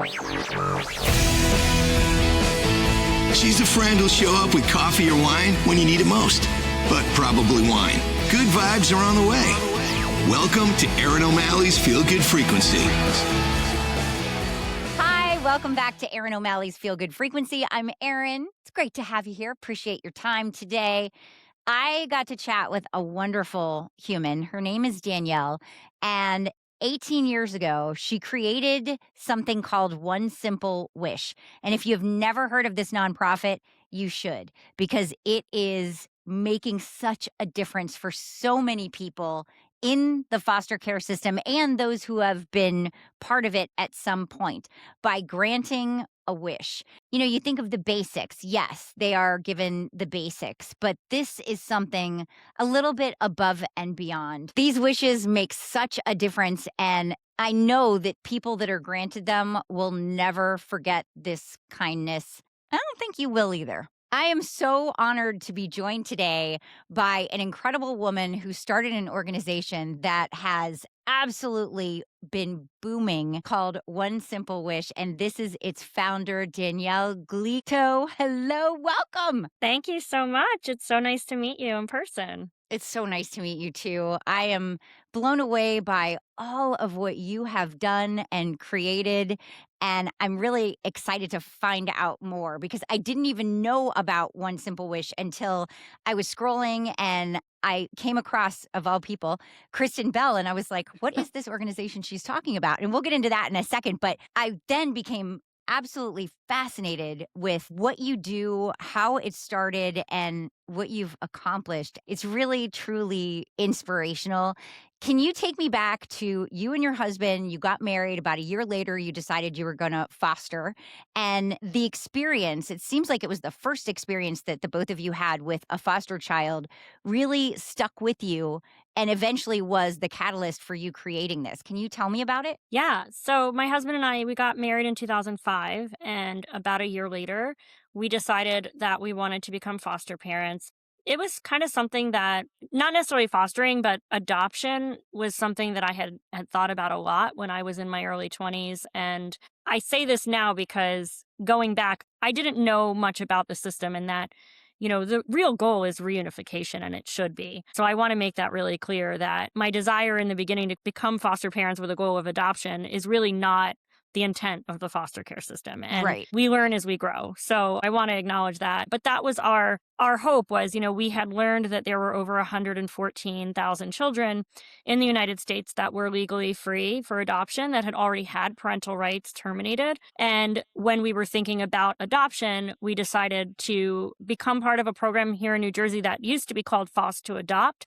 She's the friend who'll show up with coffee or wine when you need it most. But probably wine. Good vibes are on the way. Welcome to Erin O'Malley's Feel Good Frequency. Hi, welcome back to Erin O'Malley's Feel Good Frequency. I'm Erin. It's great to have you here. Appreciate your time today. I got to chat with a wonderful human. Her name is Danielle, and 18 years ago, she created something called One Simple Wish. And if you've never heard of this nonprofit, you should, because it is making such a difference for so many people in the foster care system and those who have been part of it at some point by granting a wish. You know, you think of the basics. Yes, they are given the basics, but this is something a little bit above and beyond. These wishes make such a difference, and I know that people that are granted them will never forget this kindness. I don't think you will either. I am so honored to be joined today by an incredible woman who started an organization that has absolutely been booming called One Simple Wish. And this is its founder, Danielle Glito. Hello, welcome. Thank you so much. It's so nice to meet you in person. It's so nice to meet you too. I am blown away by all of what you have done and created. And I'm really excited to find out more because I didn't even know about One Simple Wish until I was scrolling and I came across, of all people, Kristen Bell. And I was like, what is this organization she's talking about? And we'll get into that in a second. But I then became absolutely fascinated with what you do, how it started, and what you've accomplished. It's really, truly inspirational. Can you take me back to you and your husband? You got married. About a year later, you decided you were going to foster. And the experience, it seems like it was the first experience that the both of you had with a foster child, really stuck with you and eventually was the catalyst for you creating this. Can you tell me about it? Yeah. So my husband and I, we got married in 2005. And about a year later, we decided that we wanted to become foster parents. It was kind of something that, not necessarily fostering, but adoption was something that I had thought about a lot when I was in my early 20s. And I say this now because going back, I didn't know much about the system and that, you know, the real goal is reunification, and it should be. So I want to make that really clear that my desire in the beginning to become foster parents with a goal of adoption is really not the intent of the foster care system. And Right. we learn as we grow. So I want to acknowledge that. But that was our hope was, you know, we had learned that there were over 114,000 children in the United States that were legally free for adoption that had already had parental rights terminated. And when we were thinking about adoption, we decided to become part of a program here in New Jersey that used to be called Foster to Adopt,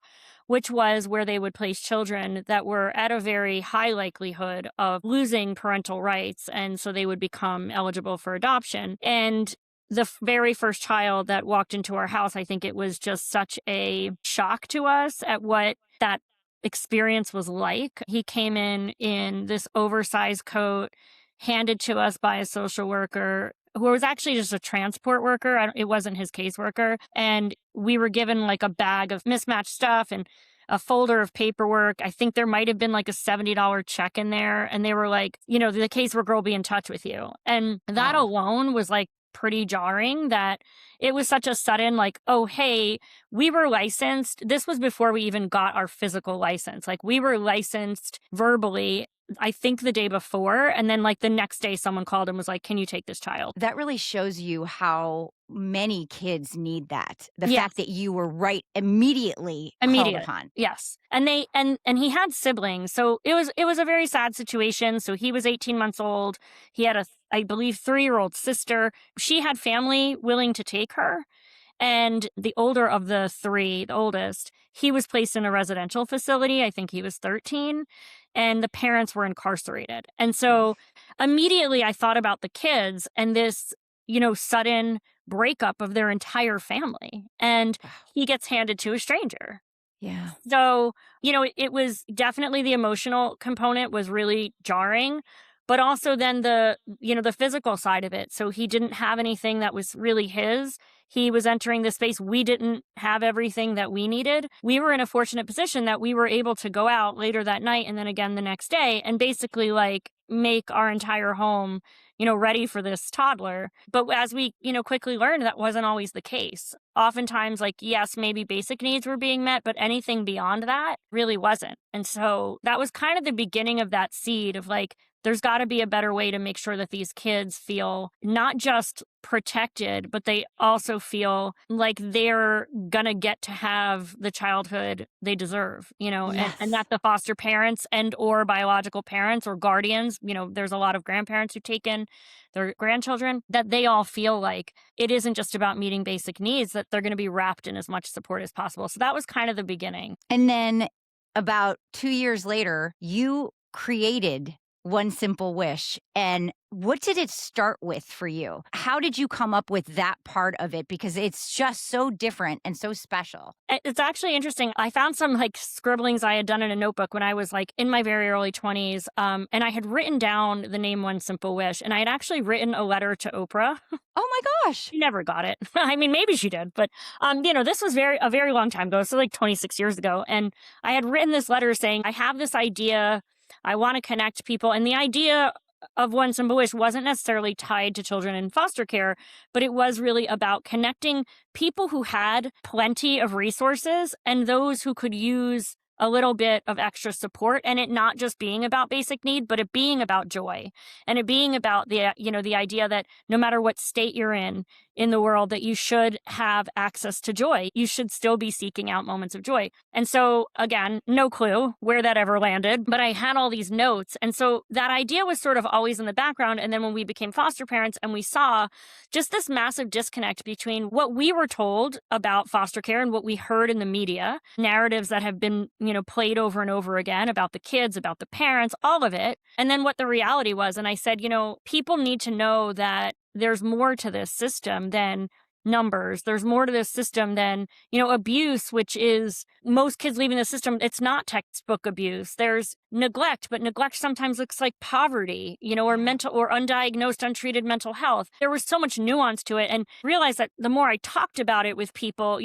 which was where they would place children that were at a very high likelihood of losing parental rights. And so they would become eligible for adoption. And the very first child that walked into our house, I think it was just such a shock to us at what that experience was like. He came in this oversized coat, handed to us by a social worker who was actually just a transport worker. It wasn't his caseworker. And we were given like a bag of mismatched stuff and a folder of paperwork. I think there might have been like a $70 check in there. And they were like, you know, the caseworker will be in touch with you. And that alone was like pretty jarring that it was such a sudden like, oh, hey, we were licensed. This was before we even got our physical license. Like we were licensed verbally, I think the day before. And then like the next day someone called and was like, can you take this child? That really shows you how many kids need that. The Yes. fact that you were right immediately called upon. Yes. And they and he had siblings. So it was a very sad situation. So he was 18 months old. He had I believe 3-year-old sister. She had family willing to take her. And the older of the three, the oldest, he was placed in a residential facility. I think he was 13. And the parents were incarcerated. And so immediately I thought about the kids and this, you know, sudden breakup of their entire family. And he gets handed to a stranger. Yeah. So, you know, it was definitely the emotional component was really jarring, but also then the physical side of it. So he didn't have anything that was really his. He was entering the space. We didn't have everything that we needed. We were in a fortunate position that we were able to go out later that night and then again the next day and basically like make our entire home, ready for this toddler. But as we, quickly learned, that wasn't always the case. Oftentimes, like, yes, maybe basic needs were being met, but anything beyond that really wasn't. And so that was kind of the beginning of that seed of like, there's got to be a better way to make sure that these kids feel not just protected, but they also feel like they're going to get to have the childhood they deserve, and that the foster parents and or biological parents or guardians, there's a lot of grandparents who take in their grandchildren, that they all feel like it isn't just about meeting basic needs, that they're going to be wrapped in as much support as possible. So that was kind of the beginning. And then about 2 years later, you created One Simple Wish. And what did it start with for you? How did you come up with that part of it? Because it's just so different and so special. It's actually interesting. I found some like scribblings I had done in a notebook when I was like in my very early 20s. And I had written down the name One Simple Wish. And I had actually written a letter to Oprah. Oh my gosh. She never got it. I mean, maybe she did, but this was a very long time ago. So like 26 years ago. And I had written this letter saying, I have this idea. I want to connect people. And the idea of One Simple Wish wasn't necessarily tied to children in foster care, but it was really about connecting people who had plenty of resources and those who could use a little bit of extra support, and it not just being about basic need, but it being about joy, and it being about the idea that no matter what state you're in the world, that you should have access to joy. You should still be seeking out moments of joy. And so again, no clue where that ever landed, but I had all these notes. And so that idea was sort of always in the background. And then when we became foster parents and we saw just this massive disconnect between what we were told about foster care and what we heard in the media, narratives that have been, played over and over again about the kids, about the parents, all of it. And then what the reality was. And I said, people need to know that there's more to this system than numbers. There's more to this system than, abuse, which is most kids leaving the system. It's not textbook abuse. There's neglect, but neglect sometimes looks like poverty, or mental or undiagnosed, untreated mental health. There was so much nuance to it, and realized that the more I talked about it with people,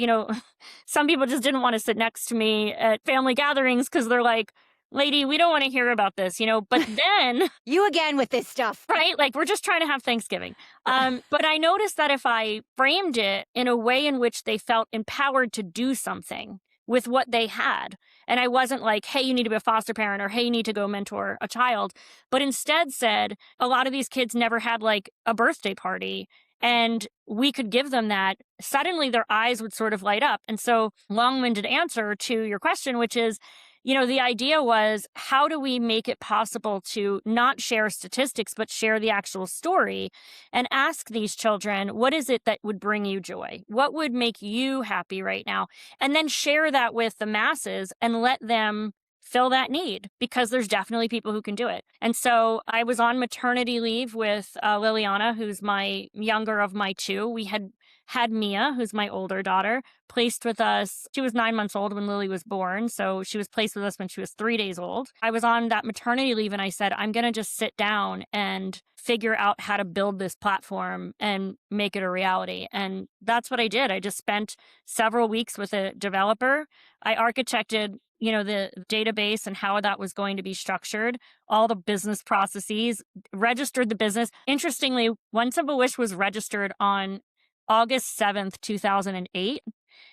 some people just didn't want to sit next to me at family gatherings because they're like, lady, we don't want to hear about this, but then you again with this stuff, right? Like, we're just trying to have Thanksgiving. But I noticed that if I framed it in a way in which they felt empowered to do something with what they had, and I wasn't like, hey, you need to be a foster parent, or hey, you need to go mentor a child, but instead said, a lot of these kids never had like a birthday party, and we could give them that, suddenly their eyes would sort of light up. And so, long-winded answer to your question, which is, the idea was, how do we make it possible to not share statistics, but share the actual story and ask these children, what is it that would bring you joy? What would make you happy right now? And then share that with the masses and let them fill that need, because there's definitely people who can do it. And so I was on maternity leave with Liliana, who's my younger of my two. We had Mia, who's my older daughter, placed with us. She was 9 months old when Lily was born, so she was placed with us when she was 3 days old. I was on that maternity leave, and I said, I'm going to just sit down and figure out how to build this platform and make it a reality. And that's what I did. I just spent several weeks with a developer. I architected the database and how that was going to be structured, all the business processes, registered the business. Interestingly, One Simple Wish was registered on August 7th, 2008.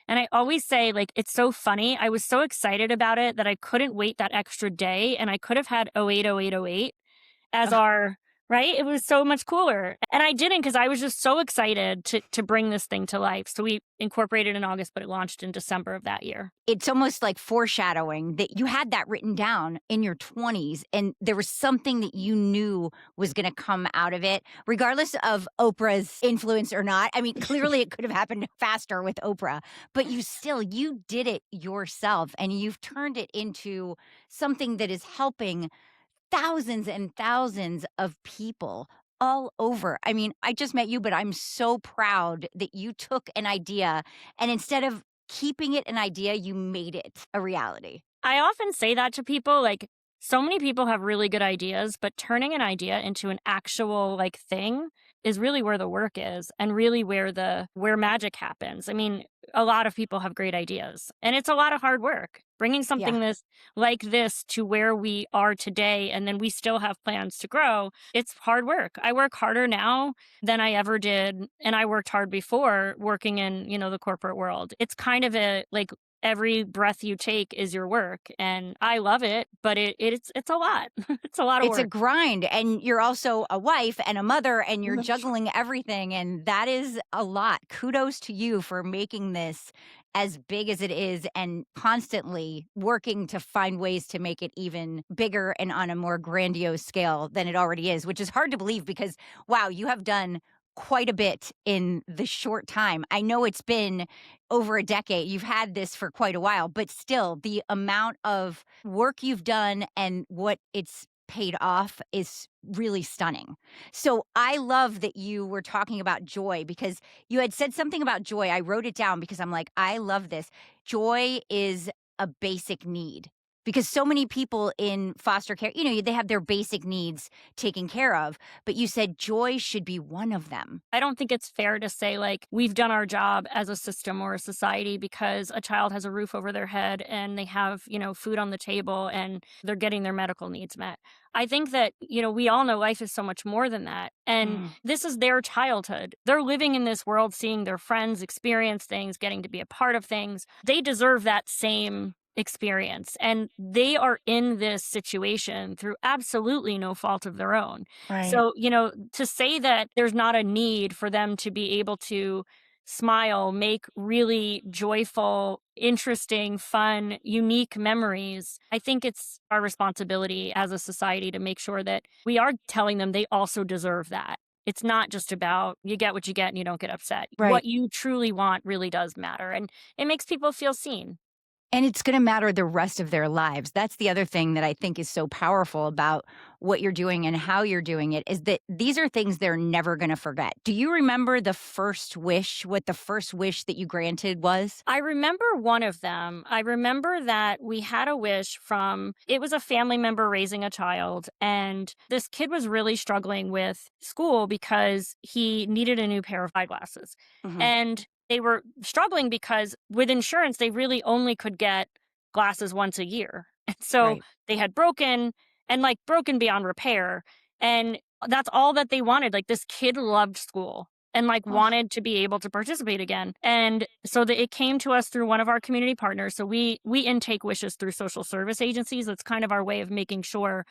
And I always say, like, it's so funny. I was so excited about it that I couldn't wait that extra day, and I could have had 080808 as our, right? It was so much cooler. And I didn't, because I was just so excited to bring this thing to life. So we incorporated in August, but it launched in December of that year. It's almost like foreshadowing that you had that written down in your 20s, and there was something that you knew was going to come out of it, regardless of Oprah's influence or not. I mean, clearly it could have happened faster with Oprah, but you did it yourself, and you've turned it into something that is helping thousands and thousands of people all over. I mean, I just met you, but I'm so proud that you took an idea, and instead of keeping it an idea, you made it a reality. I often say that to people, like, so many people have really good ideas, but turning an idea into an actual like thing is really where the work is and really where magic happens. I mean, a lot of people have great ideas and it's a lot of hard work. Bringing Yeah. something like this to where we are today, and then we still have plans to grow. It's hard work. I work harder now than I ever did, and I worked hard before working in, the corporate world. It's kind of a like every breath you take is your work, and I love it, but it's a lot. It's a lot of It's a work. grind, and you're also a wife and a mother, and you're That's juggling everything, and that is a lot. Kudos to you for making this as big as it is and constantly working to find ways to make it even bigger and on a more grandiose scale than it already is, which is hard to believe because, wow, you have done quite a bit in the short time. I know it's been over a decade. You've had this for quite a while, but still, the amount of work you've done and what it's paid off is really stunning. So I love that you were talking about joy because you had said something about joy. I wrote it down because I'm like, I love this. Joy is a basic need because so many people in foster care, they have their basic needs taken care of, but you said joy should be one of them. I don't think it's fair to say like we've done our job as a system or a society because a child has a roof over their head and they have, food on the table and they're getting their medical needs met. I think that, we all know life is so much more than that. And Mm, this is their childhood. They're living in this world, seeing their friends experience things, getting to be a part of things. They deserve that same experience. And they are in this situation through absolutely no fault of their own. right. So, to say that there's not a need for them to be able to smile, make really joyful, interesting, fun, unique memories, I think it's our responsibility as a society to make sure that we are telling them they also deserve that. It's not just about you get what you get and you don't get upset. Right. What you truly want really does matter. And it makes people feel seen. And it's going to matter the rest of their lives. That's the other thing that I think is so powerful about what you're doing and how you're doing it is that these are things they're never going to forget. Do you remember the first wish, what the first wish that you granted was? I remember one of them. I remember that we had a wish it was a family member raising a child, and this kid was really struggling with school because he needed a new pair of eyeglasses. Mhm. And they were struggling because with insurance, they really only could get glasses once a year. And so Right. they had broken and like broken beyond repair. And that's all that they wanted. Like this kid loved school and like Oh, wanted to be able to participate again. And so it came to us through one of our community partners. So we intake wishes through social service agencies. That's kind of our way of making sure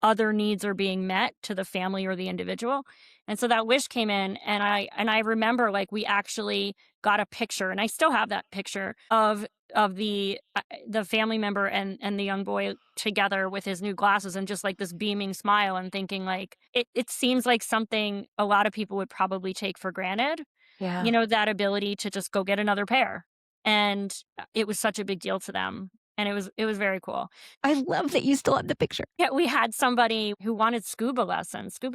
other needs are being met to the family or the individual. And so that wish came in, and I remember like we actually got a picture, and I still have that picture of the family member and the young boy together with his new glasses and just like this beaming smile and thinking like it seems like something a lot of people would probably take for granted, yeah. that ability to just go get another pair. And it was such a big deal to them. And it was very cool. I love that you still have the picture. Yeah, we had somebody who wanted scuba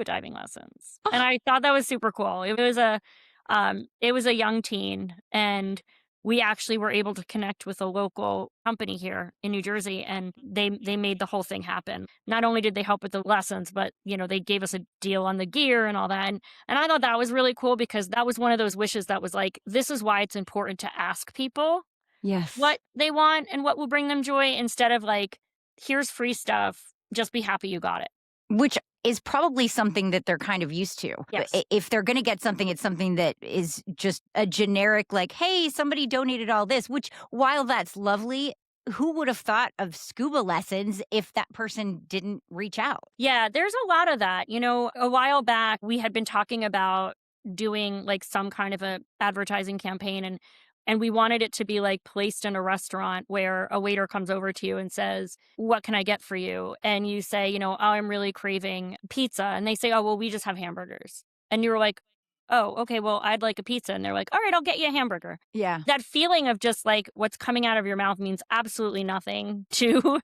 diving lessons. And Oh, I thought that was super cool. It was a young teen, and we actually were able to connect with a local company here in New Jersey, and they made the whole thing happen. Not only did they help with the lessons, but they gave us a deal on the gear and all that. And I thought that was really cool because that was one of those wishes that was like, this is why it's important to ask people yes. what they want and what will bring them joy instead of like, here's free stuff. Just be happy you got it. Which is probably something that they're kind of used to. Yes. If they're going to get something, it's something that is just a generic, like, hey, somebody donated all this, which while that's lovely, who would have thought of scuba lessons if that person didn't reach out? Yeah, there's a lot of that. A while back, we had been talking about doing like some kind of a advertising campaign, and we wanted it to be like placed in a restaurant where a waiter comes over to you and says, "What can I get for you?" And you say, "Oh, I'm really craving pizza." And they say, "Oh, well, we just have hamburgers." And you're like, "Oh, okay, well, I'd like a pizza." And they're like, "All right, I'll get you a hamburger." Yeah. That feeling of just like what's coming out of your mouth means absolutely nothing to,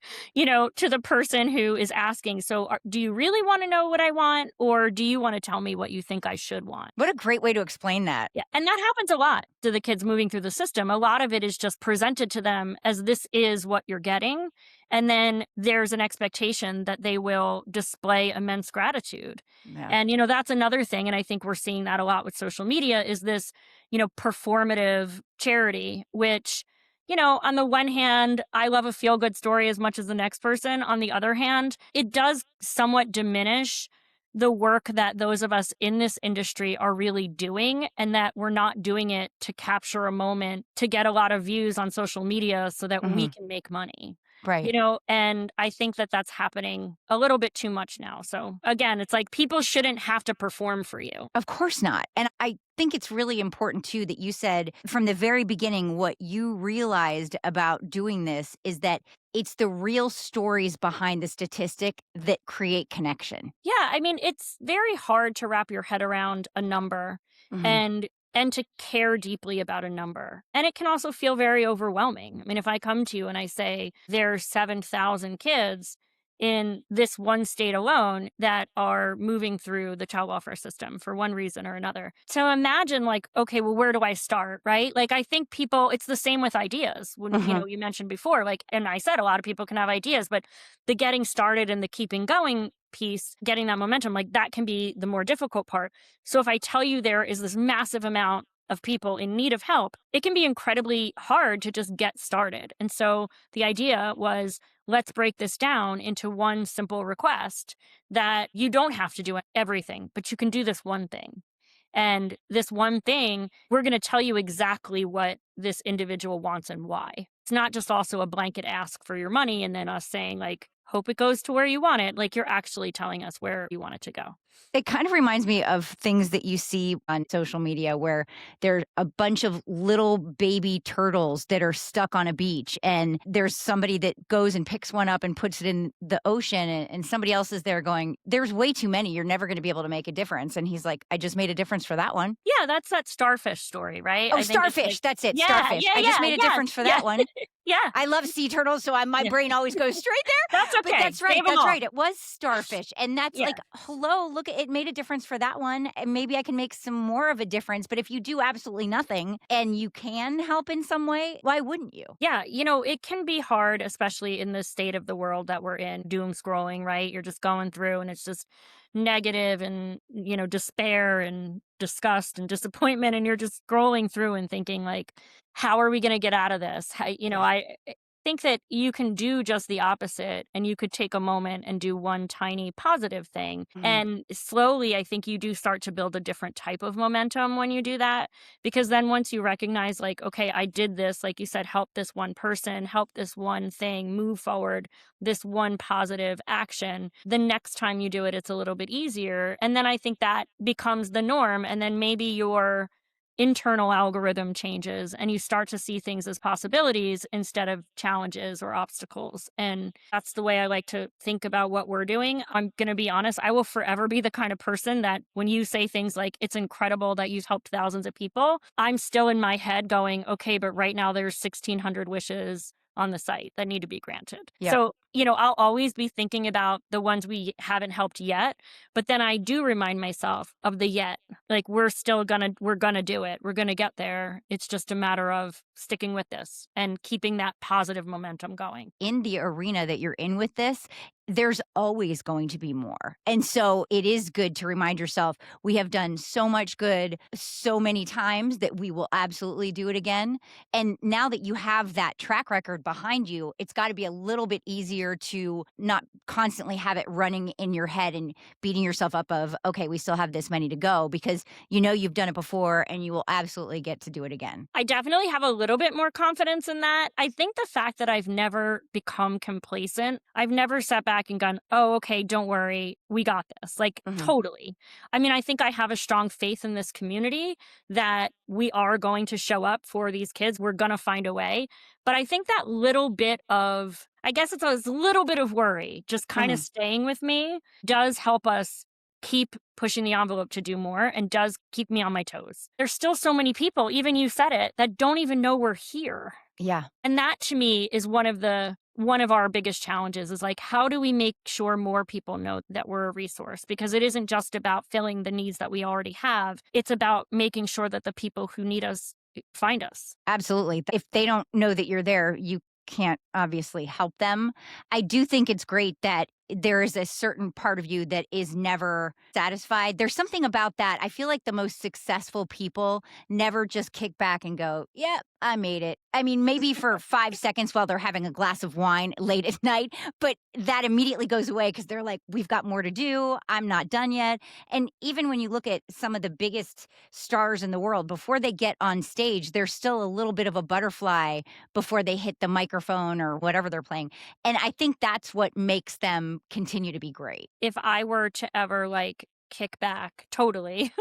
to the person who is asking. So do you really want to know what I want, or do you want to tell me what you think I should want? What a great way to explain that. Yeah. And that happens a lot to the kids moving through the system. A lot of it is just presented to them as this is what you're getting. And then there's an expectation that they will display immense gratitude. Yeah. And, that's another thing. And I think we're seeing that a lot with social media is this, performative charity, which, on the one hand, I love a feel good story as much as the next person. On the other hand, it does somewhat diminish the work that those of us in this industry are really doing, and that we're not doing it to capture a moment to get a lot of views on social media so that we can make money. Right. And I think that that's happening a little bit too much now. So again, it's like people shouldn't have to perform for you. Of course not. And I think it's really important too that you said from the very beginning what you realized about doing this is that it's the real stories behind the statistic that create connection. Yeah, I mean, it's very hard to wrap your head around a number Mhm. and to care deeply about a number. And it can also feel very overwhelming. I mean, if I come to you and I say there's 7,000 kids in this one state alone that are moving through the child welfare system for one reason or another. So imagine like, okay, well, where do I start, right? Like, I think people, it's the same with ideas. When, you mentioned before, like, and I said a lot of people can have ideas, but the getting started and the keeping going piece, getting that momentum, like that can be the more difficult part. So if I tell you there is this massive amount of people in need of help, it can be incredibly hard to just get started. And so the idea was, let's break this down into one simple request that you don't have to do everything, but you can do this one thing. And this one thing, we're going to tell you exactly what this individual wants and why. It's not just also a blanket ask for your money and then us saying like, hope it goes to where you want it. Like you're actually telling us where you want it to go. It kind of reminds me of things that you see on social media where there's a bunch of little baby turtles that are stuck on a beach, and there's somebody that goes and picks one up and puts it in the ocean, and somebody else is there going, there's way too many. You're never going to be able to make a difference. And he's like, I just made a difference for that one. Yeah, that's that starfish story, right? Oh, I think it's starfish. like, That's it. yeah, Starfish. yeah, I just yeah, made a yeah, difference for yeah. that one. Yeah, I love sea turtles, so my Yeah. brain always goes straight there. that's okay. But that's right. Save 'em That's all. right. It was starfish. And that's Yeah. like, hello, look, it made a difference for that one. And maybe I can make some more of a difference. But if you do absolutely nothing and you can help in some way, why wouldn't you? Yeah, it can be hard, especially in the state of the world that we're in, doom scrolling, right? You're just going through and it's just negative and, despair and disgust and disappointment. And you're just scrolling through and thinking, like, how are we going to get out of this? I think that you can do just the opposite and you could take a moment and do one tiny positive thing. Mhm. And slowly, I think you do start to build a different type of momentum when you do that. Because then once you recognize, like, okay, I did this, like you said, help this one person, help this one thing, move forward, this one positive action, the next time you do it, it's a little bit easier. And then I think that becomes the norm. And then maybe your internal algorithm changes and you start to see things as possibilities instead of challenges or obstacles. And that's the way I like to think about what we're doing. I'm going to be honest, I will forever be the kind of person that when you say things like, it's incredible that you've helped thousands of people, I'm still in my head going, okay, but right now there's 1,600 wishes on the site that need to be granted. Yeah. So, I'll always be thinking about the ones we haven't helped yet, but then I do remind myself of the yet. Like we're going to do it. We're going to get there. It's just a matter of sticking with this and keeping that positive momentum going. In the arena that you're in with this, there's always going to be more. And so it is good to remind yourself, we have done so much good so many times that we will absolutely do it again. And now that you have that track record behind you, it's got to be a little bit easier to not constantly have it running in your head and beating yourself up of, okay, we still have this many to go, because you've done it before and you will absolutely get to do it again. I definitely have a little bit more confidence in that. I think the fact that I've never become complacent, I've never sat back and gone, oh, okay, don't worry, we got this. Like, totally. I mean, I think I have a strong faith in this community that we are going to show up for these kids. We're going to find a way. But I think that little bit of, I guess it's a little bit of worry, just kind of staying with me does help us keep pushing the envelope to do more and does keep me on my toes. There's still so many people, even you said it, that don't even know we're here. Yeah. And that to me is one of our biggest challenges is like, how do we make sure more people know that we're a resource? Because it isn't just about filling the needs that we already have. It's about making sure that the people who need us find us. Absolutely. If they don't know that you're there, you can't obviously help them. I do think it's great that there is a certain part of you that is never satisfied. There's something about that. I feel like the most successful people never just kick back and go, "Yep, I made it." I mean, maybe for 5 seconds while they're having a glass of wine late at night, but that immediately goes away because they're like, "We've got more to do. I'm not done yet." And even when you look at some of the biggest stars in the world, before they get on stage, there's still a little bit of a butterfly before they hit the microphone or whatever they're playing. And I think that's what makes them continue to be great. If I were to ever like kick back totally,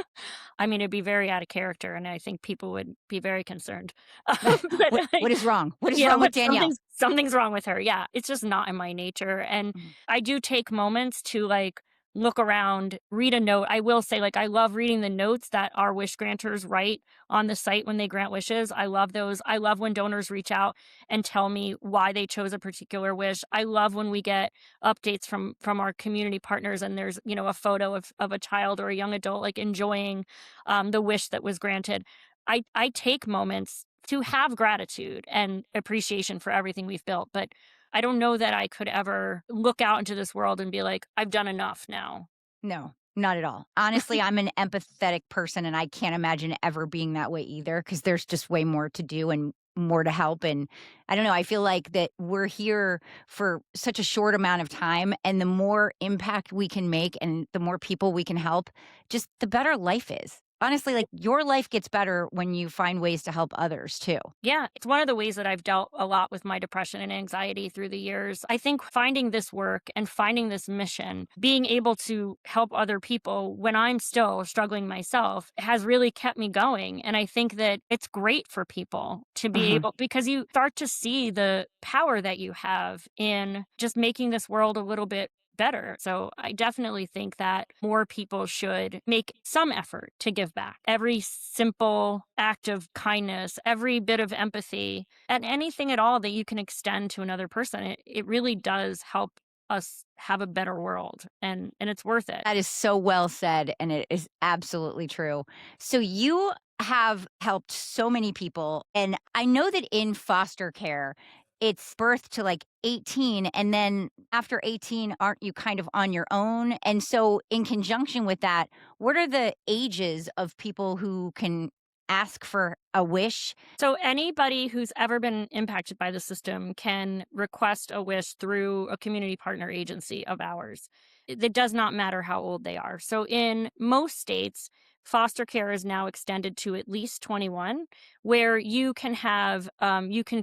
I mean, it'd be very out of character, and I think people would be very concerned. But What is wrong? What is yeah, wrong with what Danielle? something's wrong with her. Yeah, it's just not in my nature, and Mm. I do take moments to like look around, read a note. I will say, like, I love reading the notes that our wish granters write on the site when they grant wishes. I love those. I love when donors reach out and tell me why they chose a particular wish. I love when we get updates from our community partners and there's, a photo of a child or a young adult like enjoying the wish that was granted. I take moments to have gratitude and appreciation for everything we've built, but I don't know that I could ever look out into this world and be like, I've done enough now. No, not at all. Honestly, I'm an empathetic person and I can't imagine ever being that way either because there's just way more to do and more to help. And I don't know, I feel like that we're here for such a short amount of time. And the more impact we can make and the more people we can help, just the better life is. Honestly, like your life gets better when you find ways to help others too. Yeah, it's one of the ways that I've dealt a lot with my depression and anxiety through the years. I think finding this work and finding this mission, being able to help other people when I'm still struggling myself has really kept me going. And I think that it's great for people to be Uh-huh. able, because you start to see the power that you have in just making this world a little bit better. So I definitely think that more people should make some effort to give back. Every simple act of kindness, every bit of empathy, and anything at all that you can extend to another person, it really does help us have a better world, and it's worth it. That is so well said, and it is absolutely true. So you have helped so many people, and I know that in foster care, it's birth to like 18, and then after 18, aren't you kind of on your own? And so, in conjunction with that, what are the ages of people who can ask for a wish? So anybody who's ever been impacted by the system can request a wish through a community partner agency of ours. It does not matter how old they are. So in most states, foster care is now extended to at least 21, where you can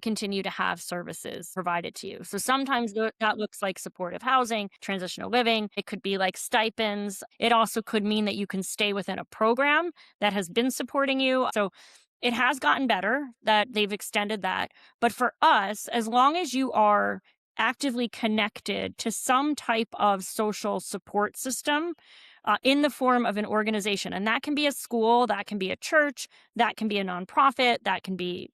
continue to have services provided to you. So sometimes that looks like supportive housing, transitional living. It could be like stipends. It also could mean that you can stay within a program that has been supporting you. So it has gotten better that they've extended that. But for us, as long as you are actively connected to some type of social support system in the form of an organization, and that can be a school, that can be a church, that can be a nonprofit, that can be,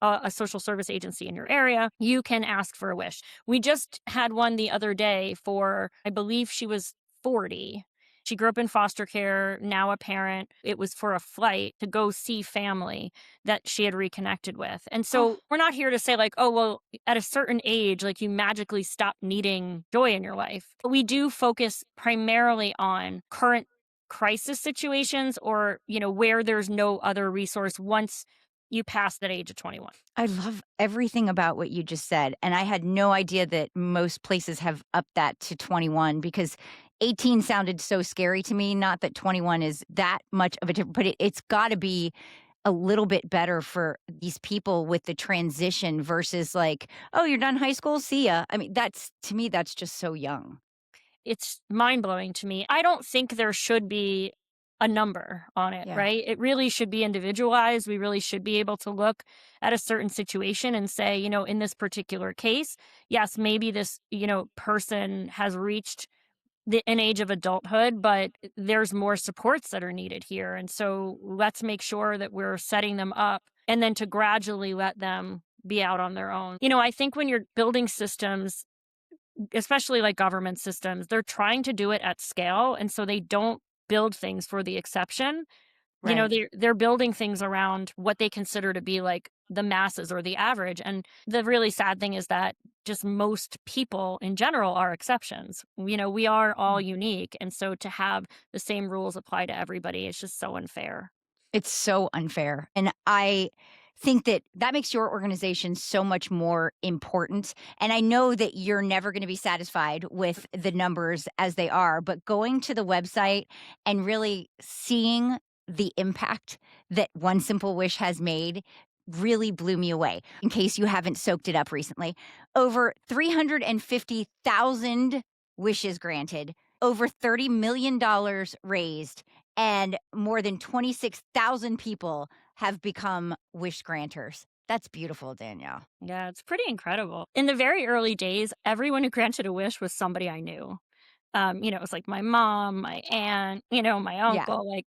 a social service agency in your area, you can ask for a wish. We just had one the other day for, I believe she was 40. She grew up in foster care, now a parent. It was for a flight to go see family that she had reconnected with. And so Oh, we're not here to say, like, oh, well, at a certain age, like you magically stop needing joy in your life. But we do focus primarily on current crisis situations or, where there's no other resource once you pass that age of 21. I love everything about what you just said. And I had no idea that most places have upped that to 21 because 18 sounded so scary to me. Not that 21 is that much of a difference, but it's got to be a little bit better for these people with the transition versus like, oh, you're done high school? See ya. I mean, that's to me, that's just so young. It's mind blowing to me. I don't think there should be a number on it, Yeah. right? It really should be individualized. We really should be able to look at a certain situation and say, in this particular case, yes, maybe this, person has reached an age of adulthood, but there's more supports that are needed here. And so let's make sure that we're setting them up and then to gradually let them be out on their own. I think when you're building systems, especially like government systems, they're trying to do it at scale. And so they don't build things for the exception. Right. They're building things around what they consider to be like the masses or the average. And the really sad thing is that just most people in general are exceptions. We are all Mm. unique. And so to have the same rules apply to everybody is just so unfair. It's so unfair. And I think that that makes your organization so much more important. And I know that you're never going to be satisfied with the numbers as they are, but going to the website and really seeing the impact that One Simple Wish has made really blew me away. In case you haven't soaked it up recently, over 350,000 wishes granted, over $30 million raised, and more than 26,000 people have become wish granters. That's beautiful, Danielle. Yeah, it's pretty incredible. In the very early days, everyone who granted a wish was somebody I knew. It was like my mom, my aunt, my Yeah. uncle, like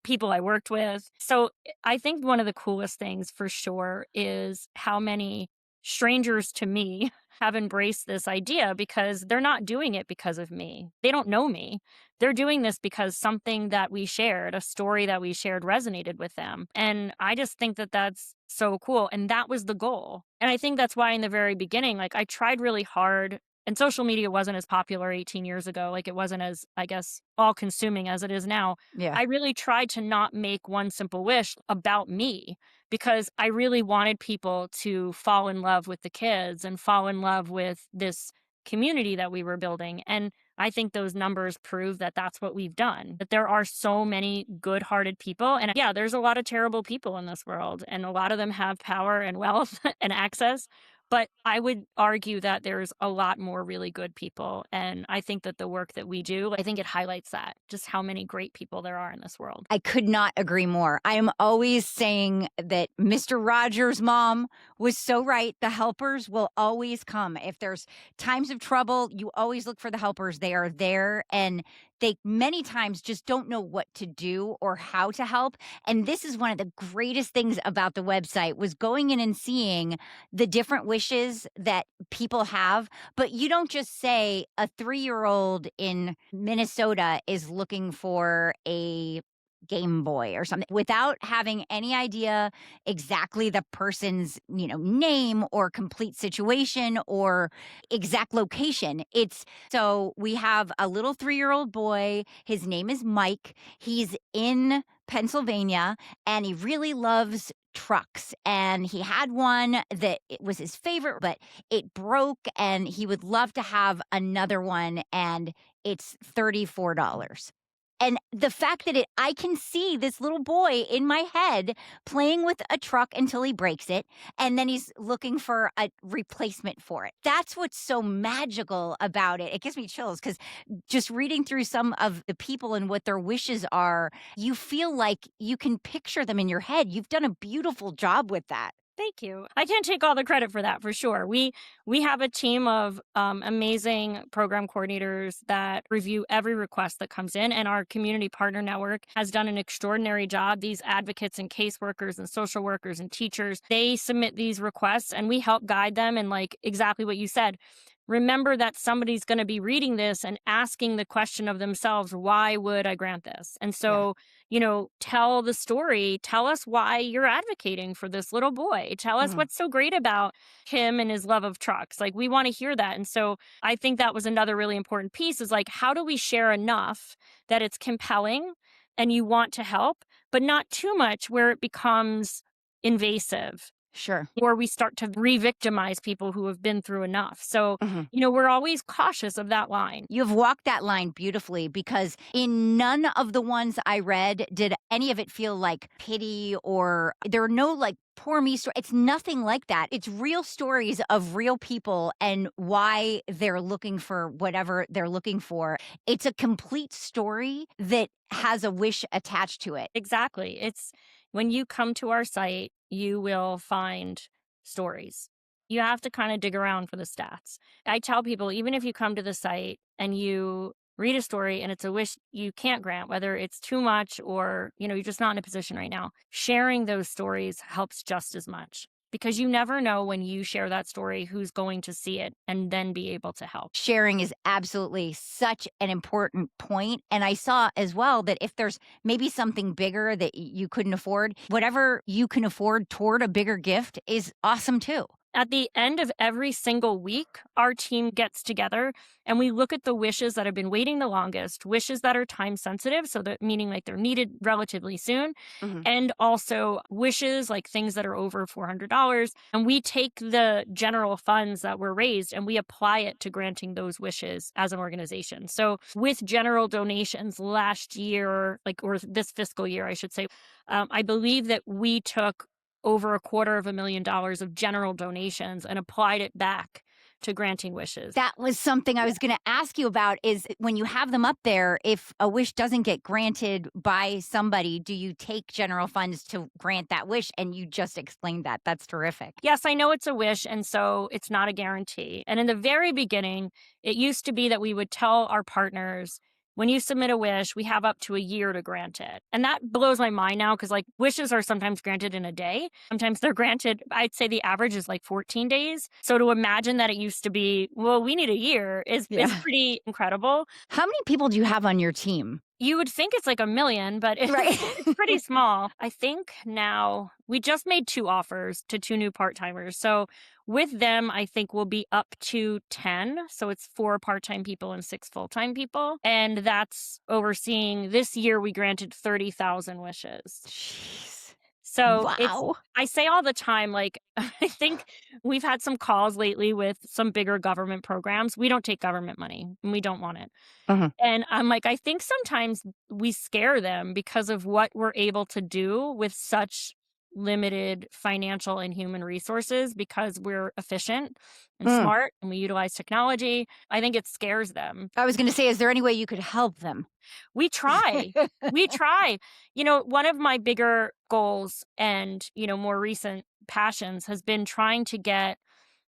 people I worked with. So I think one of the coolest things for sure is how many strangers to me have embraced this idea because they're not doing it because of me. They don't know me. They're doing this because something that we shared, a story that we shared resonated with them. And I just think that that's so cool. And that was the goal. And I think that's why in the very beginning, like I tried really hard and social media wasn't as popular 18 years ago. Like it wasn't as, I guess, all consuming as it is now. Yeah. I really tried to not make One Simple Wish about me because I really wanted people to fall in love with the kids and fall in love with this community that we were building. And I think those numbers prove that that's what we've done, that there are so many good hearted people. And yeah, there's a lot of terrible people in this world, and a lot of them have power and wealth and access. But I would argue that there's a lot more really good people. And I think that the work that we do, I think it highlights that, just how many great people there are in this world. I could not agree more. I am always saying that Mr. Rogers' mom was so right. The helpers will always come. If there's times of trouble, you always look for the helpers. They are there, and they many times just don't know what to do or how to help. And this is one of the greatest things about the website was going in and seeing the different wishes that people have. But you don't just say a 3-year-old in Minnesota is looking for a Game Boy or something without having any idea exactly the person's, name or complete situation or exact location. It's so we have a little 3-year-old boy. His name is Mike. He's in Pennsylvania and he really loves trucks, and he had one that it was his favorite, but it broke, and he would love to have another one, and it's $34. And the fact that I can see this little boy in my head playing with a truck until he breaks it, and then he's looking for a replacement for it. That's what's so magical about it. It gives me chills because just reading through some of the people and what their wishes are, you feel like you can picture them in your head. You've done a beautiful job with that. Thank you. I can't take all the credit for that for sure. We have a team of amazing program coordinators that review every request that comes in, and our community partner network has done an extraordinary job. These advocates and caseworkers and social workers and teachers, they submit these requests, and we help guide them. And like exactly what you said, remember that somebody's going to be reading this and asking the question of themselves, why would I grant this? And so, tell the story. Tell us why you're advocating for this little boy. Tell us Mhm. what's so great about him and his love of trucks. Like, we want to hear that. And so I think that was another really important piece is like, how do we share enough that it's compelling and you want to help, but not too much where it becomes invasive? Sure. Or we start to re-victimize people who have been through enough. So, Mhm. we're always cautious of that line. You've walked that line beautifully because in none of the ones I read did any of it feel like pity or there are no like poor me story. It's nothing like that. It's real stories of real people and why they're looking for whatever they're looking for. It's a complete story that has a wish attached to it. Exactly. It's when you come to our site, you will find stories. You have to kind of dig around for the stats. I tell people, even if you come to the site and you read a story and it's a wish you can't grant, whether it's too much or, you're just not in a position right now, sharing those stories helps just as much. because you never know when you share that story who's going to see it and then be able to help. Sharing is absolutely such an important point. And I saw as well that if there's maybe something bigger that you couldn't afford, whatever you can afford toward a bigger gift is awesome too. At the end of every single week, our team gets together and we look at the wishes that have been waiting the longest, wishes that are time sensitive, so that meaning like they're needed relatively soon, and also wishes like things that are over $400. And we take the general funds that were raised and we apply it to granting those wishes as an organization. So with general donations last year, or this fiscal year, I should say, I believe that we took over $250,000 of general donations and applied it back to granting wishes. That was something I was going to ask you about is when you have them up there, if a wish doesn't get granted by somebody, do you take general funds to grant that wish? And you just explained that. That's terrific. Yes, I know it's a wish, and so it's not a guarantee. And in the very beginning, it used to be that we would tell our partners, when you submit a wish, we have up to a year to grant it. And that blows my mind now because wishes are sometimes granted in a day. Sometimes they're granted, I'd say the average is 14 days. So to imagine that it used to be, well, we need a year is pretty incredible. How many people do you have on your team? You would think it's 1 million, but it's pretty small. I think now we just made 2 offers to 2 new part-timers. So with them, I think we'll be up to 10. So it's 4 part-time people and 6 full-time people. And that's overseeing, this year we granted 30,000 wishes. Jeez. So wow. I say all the time, I think we've had some calls lately with some bigger government programs. We don't take government money and we don't want it. And I'm I think sometimes we scare them because of what we're able to do with such limited financial and human resources because we're efficient and smart and we utilize technology. I think it scares them. I was going to say, is there any way you could help them? We try. We try. One of my bigger goals and, more recent passions has been trying to get,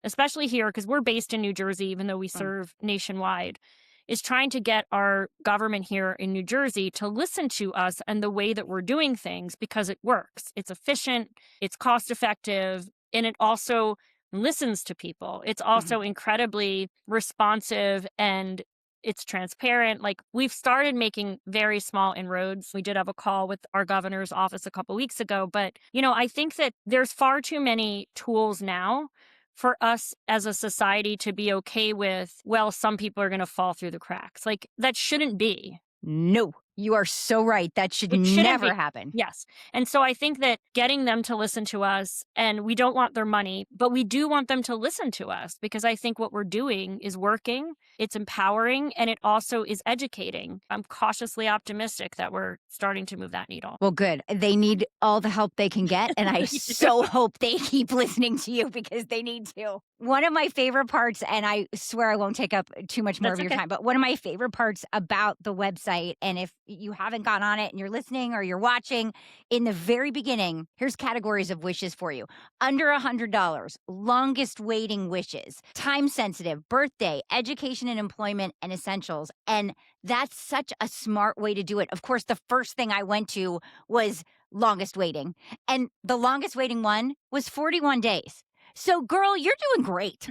especially here, because we're based in New Jersey, even though we serve nationwide, is trying to get our government here in New Jersey to listen to us and the way that we're doing things because it works. It's efficient, it's cost effective, and it also listens to people. It's also incredibly responsive and it's transparent. We've started making very small inroads. We did have a call with our governor's office a couple weeks ago, but I think that there's far too many tools now for us as a society to be okay with, well, some people are going to fall through the cracks. That shouldn't be. No, you are so right. That should never happen. Yes. And so I think that getting them to listen to us, and we don't want their money, but we do want them to listen to us because I think what we're doing is working, it's empowering, and it also is educating. I'm cautiously optimistic that we're starting to move that needle. Well, good. They need all the help they can get, and I so hope they keep listening to you because they need to. One of my favorite parts, and I swear I won't take up too much more of your time, but one of my favorite parts about the website, and if you haven't gone on it and you're listening or you're watching, in the very beginning, here's categories of wishes for you. Under $100, longest waiting wishes, time sensitive, birthday, education and employment, and essentials. And that's such a smart way to do it. Of course, the first thing I went to was longest waiting. And the longest waiting one was 41 days. So, girl, you're doing great.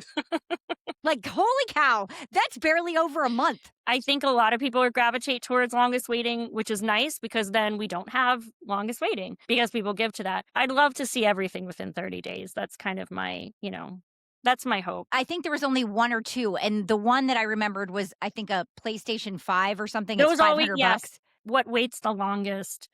Holy cow, that's barely over a month. I think a lot of people gravitate towards longest waiting, which is nice because then we don't have longest waiting because people give to that. I'd love to see everything within 30 days. That's kind of my, that's my hope. I think there was only 1 or 2. And the one that I remembered was, I think, a PlayStation 5 or something. Those it's $500. Yes. What waits the longest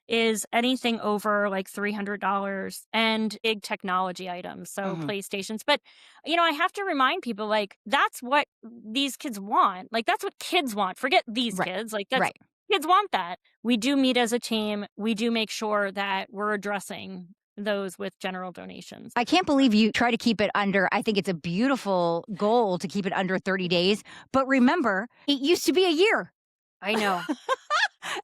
is anything over $300 and big technology items. So PlayStations. But, I have to remind people, that's what these kids want. That's what kids want. Forget these kids. Kids want that. We do meet as a team. We do make sure that we're addressing those with general donations. I can't believe you try to keep it under. I think it's a beautiful goal to keep it under 30 days. But remember, it used to be a year. I know.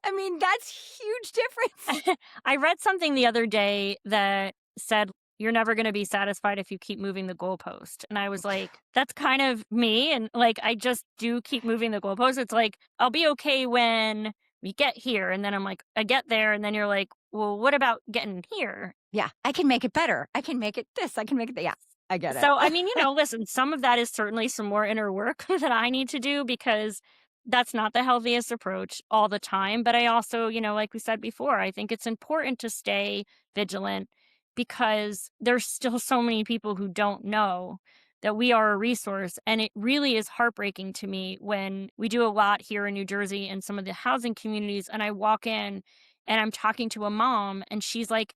I mean, that's huge difference. I read something the other day that said, you're never going to be satisfied if you keep moving the goalpost. And I was like, that's kind of me. And I just do keep moving the goalpost. It's I'll be okay when we get here. And then I'm like, I get there. And then you're like, well, what about getting here? Yeah. I can make it better. I can make it this. I can make it that. Yeah. I get it. So, I mean, listen, some of that is certainly some more inner work that I need to do because that's not the healthiest approach all the time. But I also, like we said before, I think it's important to stay vigilant because there's still so many people who don't know that we are a resource. And it really is heartbreaking to me when we do a lot here in New Jersey and some of the housing communities. And I walk in and I'm talking to a mom and she's like,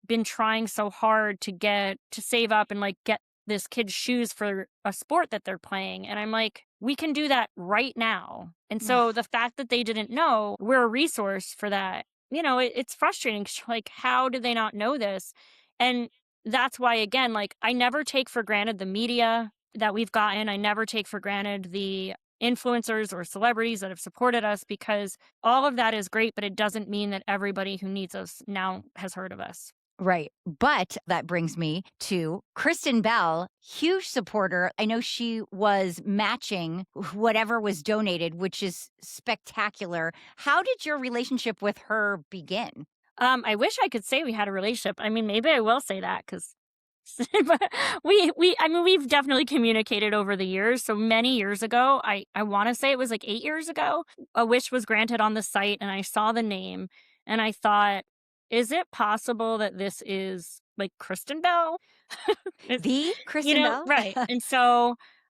been trying so hard to save up and like get this kid's shoes for a sport that they're playing. And I'm like, we can do that right now. And so the fact that they didn't know we're a resource for that, it's frustrating. 'Cause, like, how did they not know this? And that's why, again, like, I never take for granted the media that we've gotten. I never take for granted the influencers or celebrities that have supported us because all of that is great, but it doesn't mean that everybody who needs us now has heard of us. Right. But that brings me to Kristen Bell, huge supporter. I know she was matching whatever was donated, which is spectacular. How did your relationship with her begin? I wish I could say we had a relationship. I mean, maybe I will say that because I mean, we've definitely communicated over the years. So many years ago, I want to say it was like 8 years ago, a wish was granted on the site and I saw the name and I thought, is it possible that this is like Kristen Bell? The Kristen Bell? Right.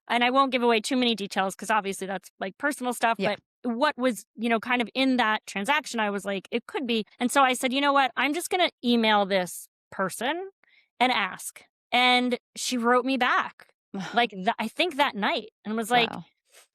And I won't give away too many details because obviously that's like personal stuff, Yeah. but what was, kind of in that transaction, I was like, it could be. And so I said, you know what? I'm just going to email this person and ask. And she wrote me back like I think that night and was like, Wow.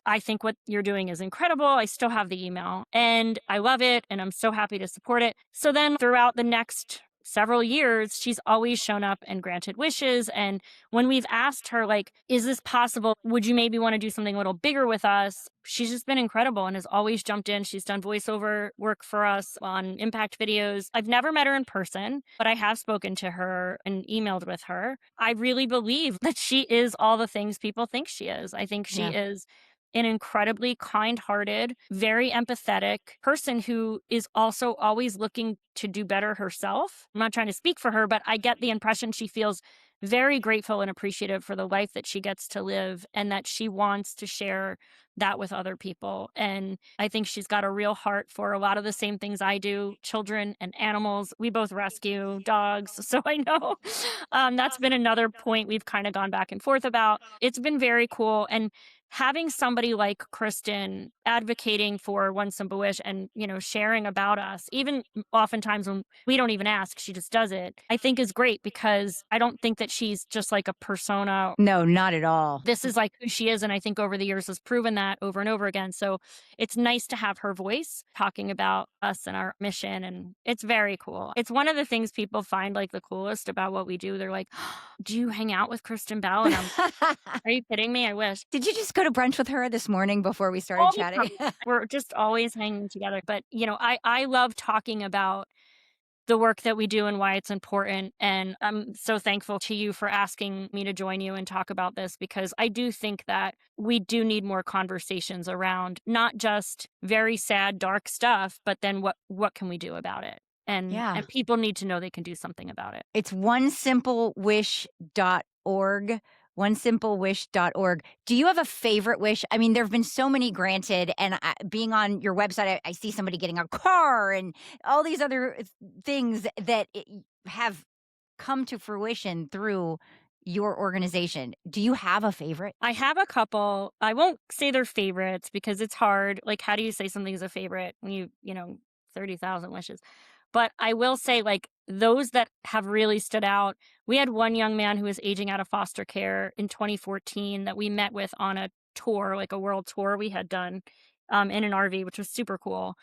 I think what you're doing is incredible. I still have the email and I love it. And I'm so happy to support it. So then throughout the next several years, she's always shown up and granted wishes. And when we've asked her, like, is this possible? Would you maybe want to do something a little bigger with us? She's just been incredible and has always jumped in. She's done voiceover work for us on impact videos. I've never met her in person, but I have spoken to her and emailed with her. I really believe that she is all the things people think she is. I think she is an incredibly kind-hearted, very empathetic person who is also always looking to do better herself. I'm not trying to speak for her, but I get the impression she feels very grateful and appreciative for the life that she gets to live and that she wants to share that with other people. And I think she's got a real heart for a lot of the same things I do, children and animals. We both rescue dogs. So I know that's been another point we've kind of gone back and forth about. It's been very cool. And having somebody like Kristen advocating for One Simple Wish and, sharing about us, even oftentimes when we don't even ask, she just does it, I think is great because I don't think that she's just like a persona. No, not at all. This is like who she is. And I think over the years has proven that over and over again. So it's nice to have her voice talking about us and our mission. And it's very cool. It's one of the things people find like the coolest about what we do. They're like, do you hang out with Kristen Bell? And are you kidding me? I wish. Did you just go to brunch with her this morning before we started All the chatting? time. We're just always hanging together. But, I love talking about the work that we do and why it's important. And I'm so thankful to you for asking me to join you and talk about this because I do think that we do need more conversations around not just very sad, dark stuff, but then what can we do about it? And people need to know they can do something about it. It's onesimple.wish.org. onesimple.wish.org. Do you have a favorite wish? I mean, there have been so many granted, and being on your website, I see somebody getting a car and all these other things that have come to fruition through your organization. Do you have a favorite? I have a couple. I won't say they're favorites because it's hard. Like, how do you say something's a favorite when you 30,000 wishes? But I will say, like, those that have really stood out, we had one young man who was aging out of foster care in 2014 that we met with on a tour, like a world tour we had done in an RV, which was super cool.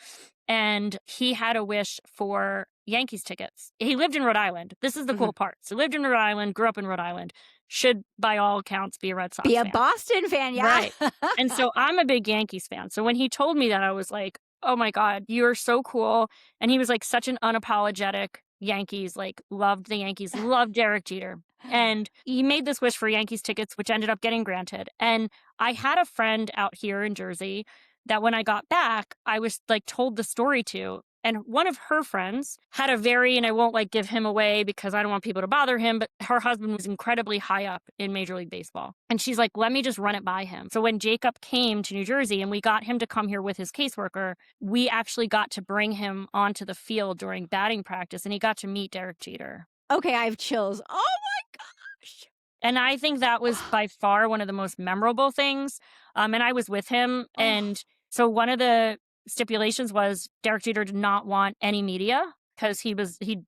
And he had a wish for Yankees tickets. He lived in Rhode Island. This is the cool part. So lived in Rhode Island, grew up in Rhode Island, should by all accounts be a Red Sox Be a fan. Boston fan, yeah. Right. And so I'm a big Yankees fan. So when he told me that, I was like, oh my God, you're so cool. And he was like such an unapologetic Yankees, like loved the Yankees, loved Derek Jeter. And he made this wish for Yankees tickets, which ended up getting granted. And I had a friend out here in Jersey that when I got back, I was like told the story to. And one of her friends had a very, and I won't like give him away because I don't want people to bother him, but her husband was incredibly high up in Major League Baseball. And she's like, let me just run it by him. So when Jacob came to New Jersey and we got him to come here with his caseworker, we actually got to bring him onto the field during batting practice and he got to meet Derek Jeter. Okay, I have chills. Oh my gosh. And I think that was by far one of the most memorable things. And I was with him. And so one of the stipulations was Derek Jeter did not want any media because he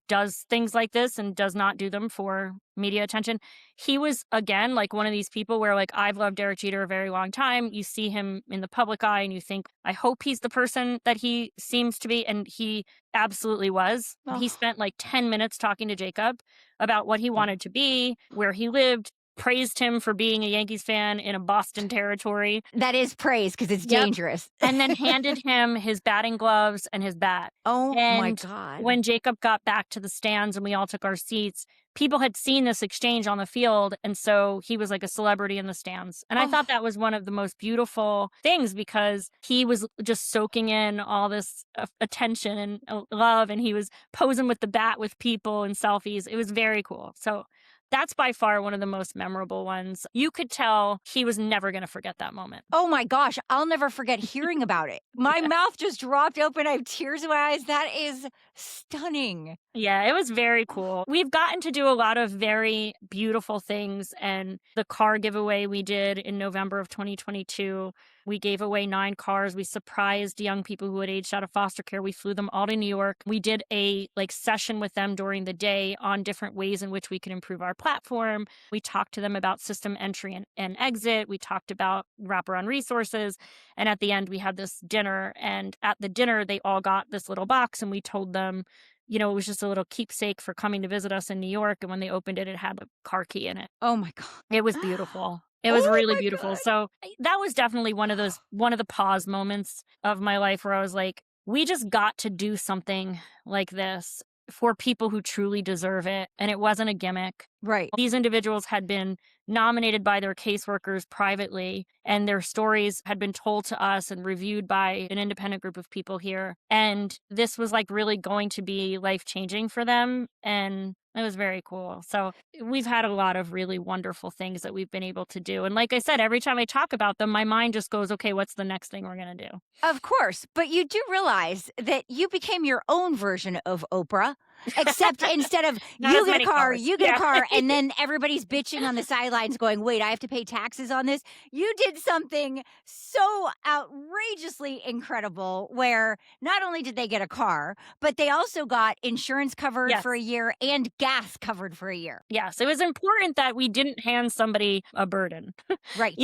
does things like this and does not do them for media attention. He was, again, like one of these people where like, I've loved Derek Jeter a very long time. You see him in the public eye and you think, I hope he's the person that he seems to be. And he absolutely was. He spent like 10 minutes talking to Jacob about what he wanted to be, where he lived, praised him for being a Yankees fan in a Boston territory. That is praise because it's dangerous. And then handed him his batting gloves and his bat. Oh my And God. when Jacob got back to the stands and we all took our seats, people had seen this exchange on the field. And so he was like a celebrity in the stands. And I thought that was one of the most beautiful things because he was just soaking in all this attention and love. And he was posing with the bat with people and selfies. It was very cool. So that's by far one of the most memorable ones. You could tell he was never going to forget that moment. Oh my gosh, I'll never forget hearing about it. My mouth just dropped open. I have tears in my eyes. That is stunning. Yeah, it was very cool. We've gotten to do a lot of very beautiful things. And the car giveaway we did in November of 2022, we gave away 9 cars. We surprised young people who had aged out of foster care. We flew them all to New York. We did a session with them during the day on different ways in which we can improve our platform. We talked to them about system entry and exit. We talked about wraparound resources. And at the end, we had this dinner. And at the dinner, they all got this little box and we told them, it was just a little keepsake for coming to visit us in New York. And when they opened it, it had a car key in it. Oh my God. It was beautiful. It was really beautiful. God. So that was definitely one of the pause moments of my life where I was like, we just got to do something like this for people who truly deserve it. And it wasn't a gimmick. Right. These individuals had been nominated by their caseworkers privately, and their stories had been told to us and reviewed by an independent group of people here. And this was really going to be life-changing for them. And it was very cool. So we've had a lot of really wonderful things that we've been able to do. And like I said, every time I talk about them, my mind just goes, okay, what's the next thing we're going to do? Of course. But you do realize that you became your own version of Oprah, except instead of you get a car, cars. you get a car, and then everybody's bitching on the sidelines going, wait, I have to pay taxes on this. You did something so outrageously incredible where not only did they get a car, but they also got insurance covered for a year and gas covered for a year. Yes, it was important that we didn't hand somebody a burden. Right.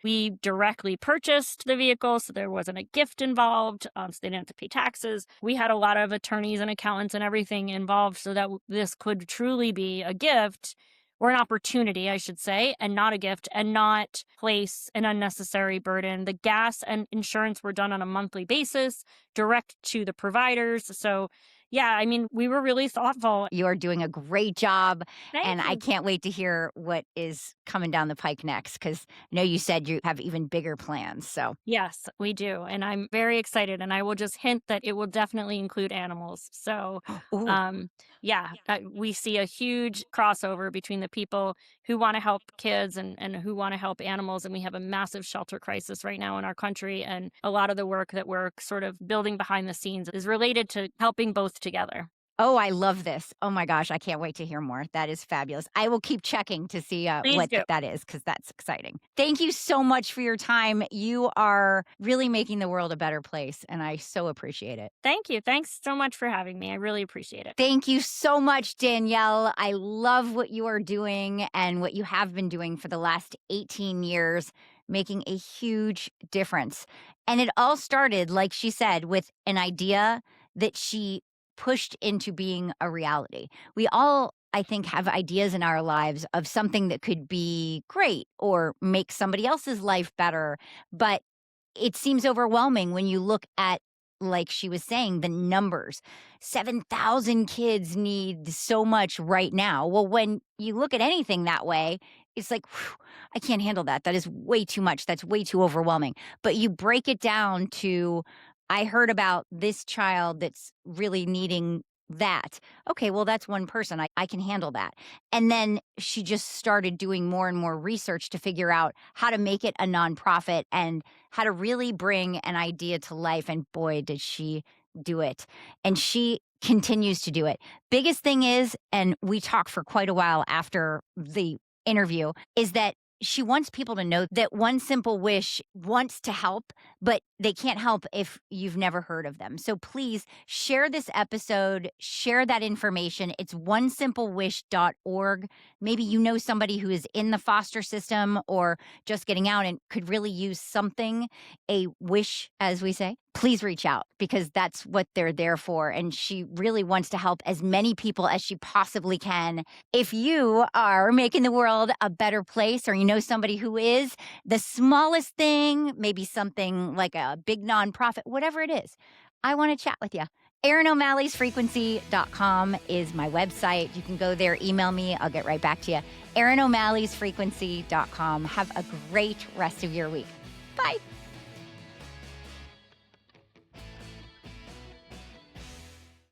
We directly purchased the vehicle, so there wasn't a gift involved, so they didn't have to pay taxes. We had a lot of attorneys and accountants and everything involved so that this could truly be a gift or an opportunity, I should say, and not a gift, and not place an unnecessary burden. The gas and insurance were done on a monthly basis, direct to the providers. So yeah, we were really thoughtful. You are doing a great job. Thank you. I can't wait to hear what is coming down the pike next, because I know you said you have even bigger plans. So yes, we do. And I'm very excited. And I will just hint that it will definitely include animals. So we see a huge crossover between the people who want to help kids and who want to help animals. And we have a massive shelter crisis right now in our country. And a lot of the work that we're sort of building behind the scenes is related to helping both together. Oh, I love this. Oh my gosh, I can't wait to hear more. That is fabulous. I will keep checking to see what that is, because that's exciting. Thank you so much for your time. You are really making the world a better place, and I so appreciate it. Thank you. Thanks so much for having me. I really appreciate it. Thank you so much, Danielle. I love what you are doing and what you have been doing for the last 18 years, making a huge difference. And it all started, like she said, with an idea that she pushed into being a reality. We all, I think, have ideas in our lives of something that could be great or make somebody else's life better. But it seems overwhelming when you look at, like she was saying, the numbers. 7,000 kids need so much right now. Well, when you look at anything that way, it's like, whew, I can't handle that. That is way too much. That's way too overwhelming. But you break it down to, I heard about this child that's really needing that. Okay, well, that's one person. I can handle that. And then she just started doing more and more research to figure out how to make it a nonprofit and how to really bring an idea to life. And boy, did she do it. And she continues to do it. Biggest thing is, and we talked for quite a while after the interview, is that she wants people to know that One Simple Wish wants to help, but they can't help if you've never heard of them. So please share this episode, share that information. It's onesimplewish.org. Maybe you know somebody who is in the foster system or just getting out and could really use something, a wish, as we say. Please reach out because that's what they're there for. And she really wants to help as many people as she possibly can. If you are making the world a better place or you know somebody who is, the smallest thing, maybe something like a big nonprofit, whatever it is, I want to chat with you. AaronO'Malley'sfrequency.com is my website. You can go there, email me. I'll get right back to you. AaronO'Malley'sfrequency.com. Have a great rest of your week. Bye.